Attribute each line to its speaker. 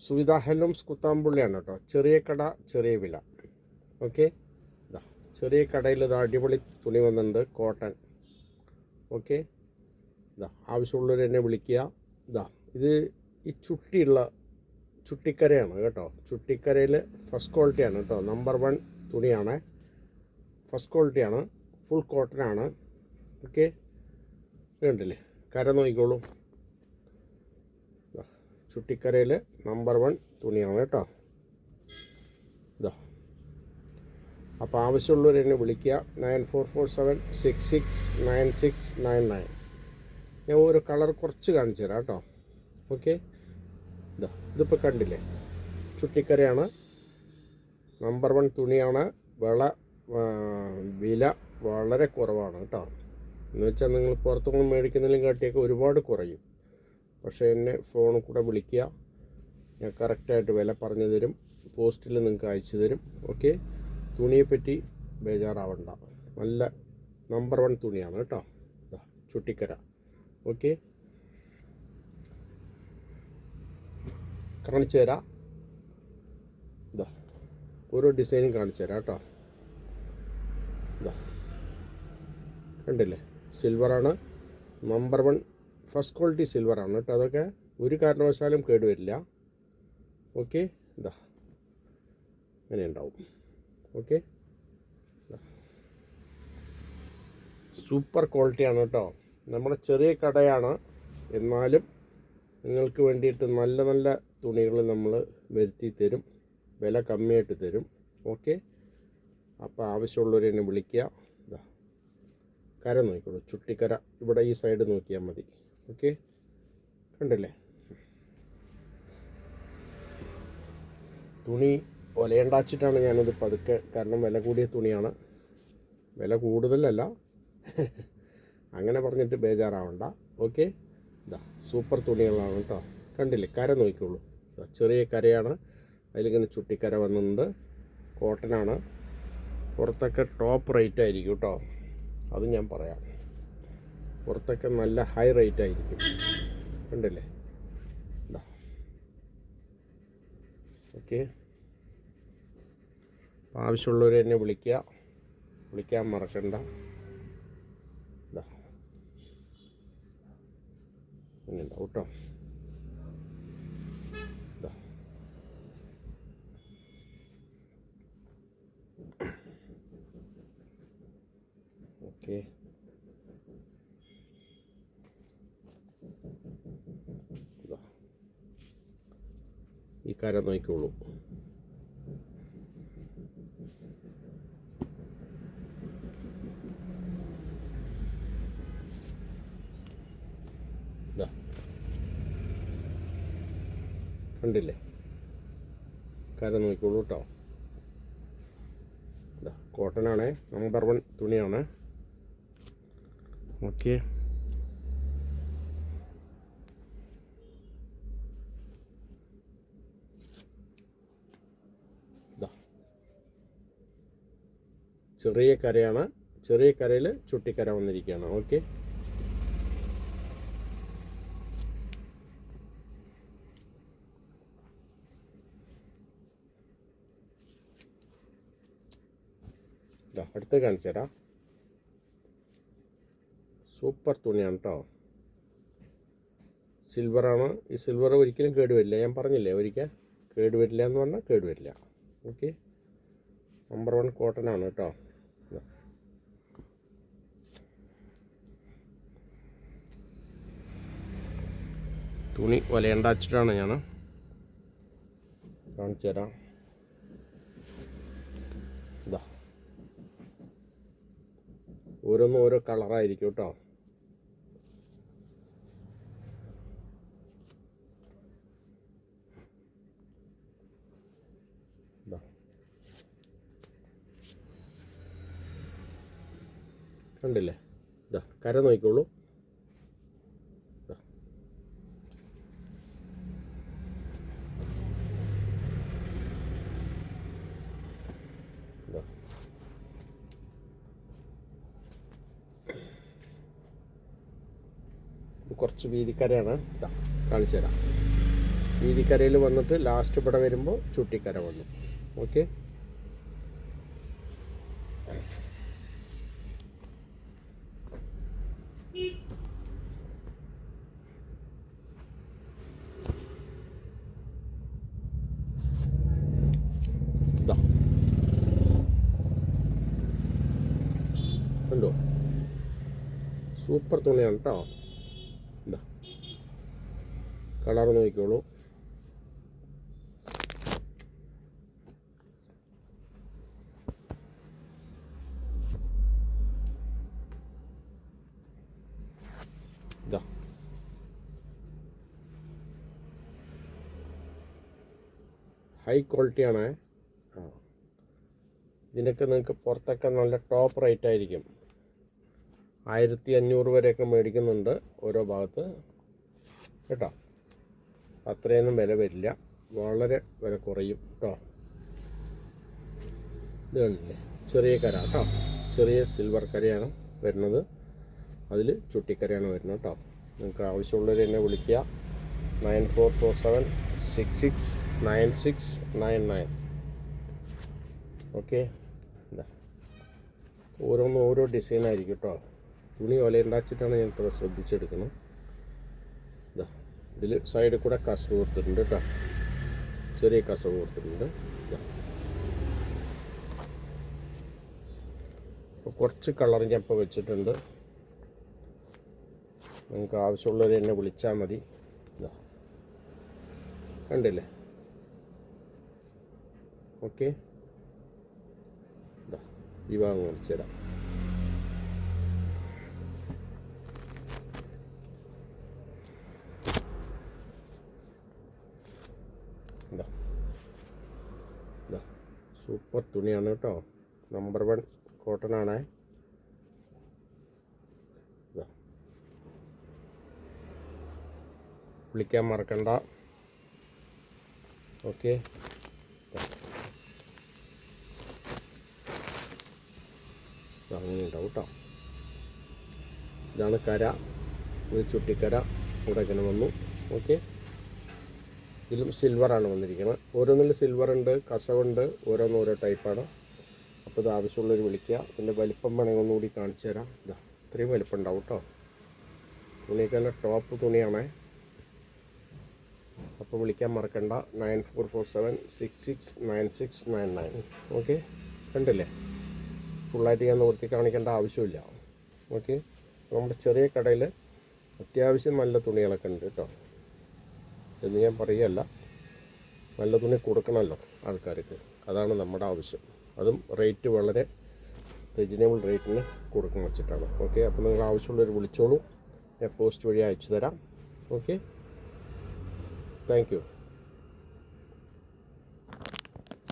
Speaker 1: സുവിധ ഹെലൂംസ് കുത്താമ്പുള്ളിയാണ് കേട്ടോ. ചെറിയ കട ചെറിയ വില. ഓക്കെ, ഇതാ ചെറിയ കടയിൽ ഇതാ അടിപൊളി തുണി വന്നിട്ടുണ്ട്, കോട്ടൺ. ഓക്കെ, ഇതാ ആവശ്യമുള്ളവർ എന്നെ വിളിക്കുക. ഇതാ ഇത് ഈ ചുട്ടിക്കരയാണ് കേട്ടോ. ചുട്ടിക്കരയിൽ ഫസ്റ്റ് ക്വാളിറ്റിയാണ് കേട്ടോ. നമ്പർ 1 തുണിയാണ്, ഫസ്റ്റ് ക്വാളിറ്റിയാണ്, ഫുൾ കോട്ടനാണ്. ഓക്കെ, കണ്ടില്ലേ, കര നോക്കിക്കോളൂ. ചുട്ടിക്കരയിൽ നമ്പർ 1 തുണിയാണ് കേട്ടോ. ഇതാ അപ്പോൾ ആവശ്യമുള്ളവർ എന്നെ വിളിക്കുക. 9447669699. ഞാൻ ഒരു കളർ കുറച്ച് കാണിച്ചു തരാം കേട്ടോ. ഓക്കെ, ഇതിപ്പോൾ കണ്ടില്ലേ, ചുട്ടിക്കരയാണ്, നമ്പർ 1 തുണിയാണ്. വില വളരെ കുറവാണ് കേട്ടോ. എന്ന് വെച്ചാൽ നിങ്ങൾ പുറത്തുനിന്ന് മേടിക്കുന്നതിലും കാട്ടിയൊക്കെ ഒരുപാട് കുറയും. പക്ഷേ എന്നെ ഫോണിൽ കൂടെ വിളിക്കുക, ഞാൻ കറക്റ്റായിട്ട് വില പറഞ്ഞു തരും, പോസ്റ്റിൽ നിങ്ങൾക്ക് അയച്ചു തരും. ഓക്കെ, തുണിയെപ്പറ്റി ബേജാറാവണ്ട, നല്ല നമ്പർ 1 തുണിയാണ് കേട്ടോ. ചുട്ടിക്കര. ഓക്കെ, കാണിച്ചു തരാം. ഇതാ ഓരോ ഡിസൈനും കാണിച്ചു തരാം കേട്ടോ. ഇതാ കണ്ടില്ലേ, സിൽവറാണ്, നമ്പർ 1 ഫസ്റ്റ് ക്വാളിറ്റി സിൽവറാണ് കേട്ടോ. അതൊക്കെ ഒരു കാരണവശാലും കേടുവരില്ല. ഓക്കെ, ഇതാ അങ്ങനെ ഉണ്ടാവും. ഓക്കെ, സൂപ്പർ ക്വാളിറ്റിയാണ് കേട്ടോ. നമ്മുടെ ചെറിയ കടയാണ്, എന്നാലും നിങ്ങൾക്ക് വേണ്ടിയിട്ട് നല്ല നല്ല തുണികൾ നമ്മൾ വരുത്തി തരും, വില കമ്മിയായിട്ട് തരും. ഓക്കെ, അപ്പോൾ ആവശ്യമുള്ളവർ എന്നെ വിളിക്കുക. ഇതാ കര നോക്കിക്കോളൂ, ചുട്ടിക്കര, ഇവിടെ ഈ സൈഡ് നോക്കിയാൽ മതി. ഓക്കെ, കണ്ടില്ലേ, തുണി ഒലയുണ്ടാച്ചിട്ടാണ് ഞാനിത് പതുക്കെ, കാരണം വില കൂടിയ തുണിയാണ്. വില കൂടുതലല്ല അങ്ങനെ പറഞ്ഞിട്ട് ബേജാറാവണ്ട. ഓക്കെ, ഇതാ സൂപ്പർ തുണികളാണ് കേട്ടോ. കണ്ടില്ലേ, കര നോക്കിക്കോളൂ, ചെറിയ കരയാണ്, അതിലിങ്ങനെ ചുട്ടിക്കര വന്നിട്ടുണ്ട്, കോട്ടനാണ്. പുറത്തൊക്കെ ടോപ്പ് റേറ്റ് ആയിരിക്കും കേട്ടോ, അത് ഞാൻ പറയാം. പുറത്തൊക്കെ നല്ല ഹൈ റേറ്റ് ആയിരിക്കും. കണ്ടില്ലേ, ഇതാ. ഓക്കെ, ആവശ്യമുള്ളവർ എന്നെ വിളിക്കാൻ മറക്കണ്ട. ഇതാ അങ്ങനെ ഉണ്ടാവും കേട്ടോ. ഇതാ ഓക്കെ, ഈ കര നോക്കിക്കോളൂ. കണ്ടില്ലേ, കര നോക്കിക്കോളൂ കേട്ടോ. കോട്ടനാണേ, നമ്പർ 1 തുണിയാണ്. ഓക്കെ, ചെറിയ കരയാണ്, ചെറിയ കരയിൽ ചുട്ടിക്കര വന്നിരിക്കുകയാണ്. ഓക്കെ, അടുത്ത് കാണിച്ചു തരാം. സൂപ്പർ തുണിയാണ് കേട്ടോ, സിൽവറാണ്. ഈ സിൽവർ ഒരിക്കലും കേടുവരില്ല, ഞാൻ പറഞ്ഞില്ലേ, ഒരിക്കൽ കേടുവരില്ല എന്ന് പറഞ്ഞാൽ കേടുവരില്ല. ഓക്കെ, നമ്പർ 1 കോട്ടനാണ് കേട്ടോ. തുണി ഒലയുണ്ടാച്ചിട്ടാണ് ഞാൻ കാണിച്ചു തരാം. ഇതാ ഓരോന്നും ഓരോ കളറായിരിക്കും കേട്ടോ. കണ്ടില്ലേ, ഇതാ കര നോക്കിക്കോളൂ. കുറച്ച് വീതിക്കരയാണ്, ഇതാ കാണിച്ചു തരാം. വീതിക്കരയിൽ വന്നിട്ട് ലാസ്റ്റ് ഇവിടെ വരുമ്പോൾ ചുട്ടിക്കര വന്നു. ഓക്കെ, ഉണ്ടോ? സൂപ്പർ തുണിയാണ് കേട്ടോ. എന്താ കളർ നോക്കിക്കോളൂ. ഇതാ ഹൈ ക്വാളിറ്റിയാണ്. ഇതിനൊക്കെ നിങ്ങൾക്ക് പുറത്തൊക്കെ നല്ല ടോപ്പ് റേറ്റ് ആയിരിക്കും. 1500 വരെയൊക്കെ മേടിക്കുന്നുണ്ട് ഓരോ ഭാഗത്ത് കേട്ടോ. അത്രയൊന്നും വില വരില്ല, വളരെ വില കുറയും കേട്ടോ. ഇത് കണ്ടില്ലേ, ചെറിയ കര കേട്ടോ, ചെറിയ സിൽവർ കരയാണ് വരുന്നത്, അതിൽ ചുട്ടിക്കരയാണ് വരുന്നത് കേട്ടോ. നിങ്ങൾക്ക് ആവശ്യമുള്ളവർ എന്നെ വിളിക്കുക 9447669699. ഓക്കെ, എന്താ ഓരോന്നും ഓരോ ഡിസൈനായിരിക്കും കേട്ടോ. തുണി ഒലയുണ്ടാച്ചിട്ടാണ് ഞാൻ ഇത്ര ശ്രദ്ധിച്ചെടുക്കുന്നത്. ഇതാ ഇതിൽ സൈഡിൽ കൂടെ കസവ് കൊടുത്തിട്ടുണ്ട് കേട്ടോ, ചെറിയ കസവ് കൊടുത്തിട്ടുണ്ട്. അപ്പോൾ കുറച്ച് കളർ ഞാൻ ഇപ്പോൾ വെച്ചിട്ടുണ്ട്. നിങ്ങൾക്ക് ആവശ്യമുള്ളവർ എന്നെ വിളിച്ചാൽ മതി. ഇതാ കണ്ടില്ലേ? ഓക്കെ, ഇതാ ഈ ഭാഗം കാണിച്ചു തരാം. ഇതാ ഇതാ സൂപ്പർ തുണിയാണ് കേട്ടോ, നമ്പർ 1 കോട്ടൺ ആണ്. വിളിക്കാൻ മറക്കണ്ട. ഓക്കെ, അങ്ങനെ ഉണ്ടാവും കേട്ടോ. ഇതാണ് കര, ഇത് ചുട്ടിക്കര, ഇവിടെ ഇങ്ങനെ വന്നു. ഓക്കെ, ഇതിലും സിൽവറാണ് വന്നിരിക്കുന്നത്. ഓരോന്നിലും സിൽവർ ഉണ്ട്, കസവുണ്ട്, ഓരോന്നും ഓരോ ടൈപ്പാണ്. അപ്പോൾ ഇത് ആവശ്യമുള്ളവർ വിളിക്കുക. പിന്നെ വലിപ്പം വേണമെങ്കിൽ ഒന്നുകൂടി കാണിച്ചു തരാം. ഇതാ ഇത്രയും വലിപ്പം ഉണ്ടാവും കേട്ടോ. തുണിയൊക്കെ നല്ല ടോപ്പ് തുണിയാണേ. അപ്പോൾ വിളിക്കാൻ മറക്കണ്ട 9447669699. ഓക്കെ, കണ്ടില്ലേ? ഫുള്ളായിട്ട് ഞാൻ നിവർത്തി കാണിക്കേണ്ട ആവശ്യമില്ല. ഓക്കെ, നമ്മുടെ ചെറിയ കടയിൽ അത്യാവശ്യം നല്ല തുണികളൊക്കെ ഉണ്ട് കേട്ടോ എന്ന് ഞാൻ പറയുകയല്ല. നല്ല തുണി കൊടുക്കണമല്ലോ ആൾക്കാർക്ക്, അതാണ് നമ്മുടെ ആവശ്യം. അതും റേറ്റ് വളരെ റീസണബിൾ റേറ്റിന് കൊടുക്കണം വെച്ചിട്ടാണ്. ഓക്കെ, അപ്പോൾ നിങ്ങൾ ആവശ്യമുള്ളവർ വിളിച്ചോളൂ, ഞാൻ പോസ്റ്റ് വഴി അയച്ചു തരാം. Okay, thank you.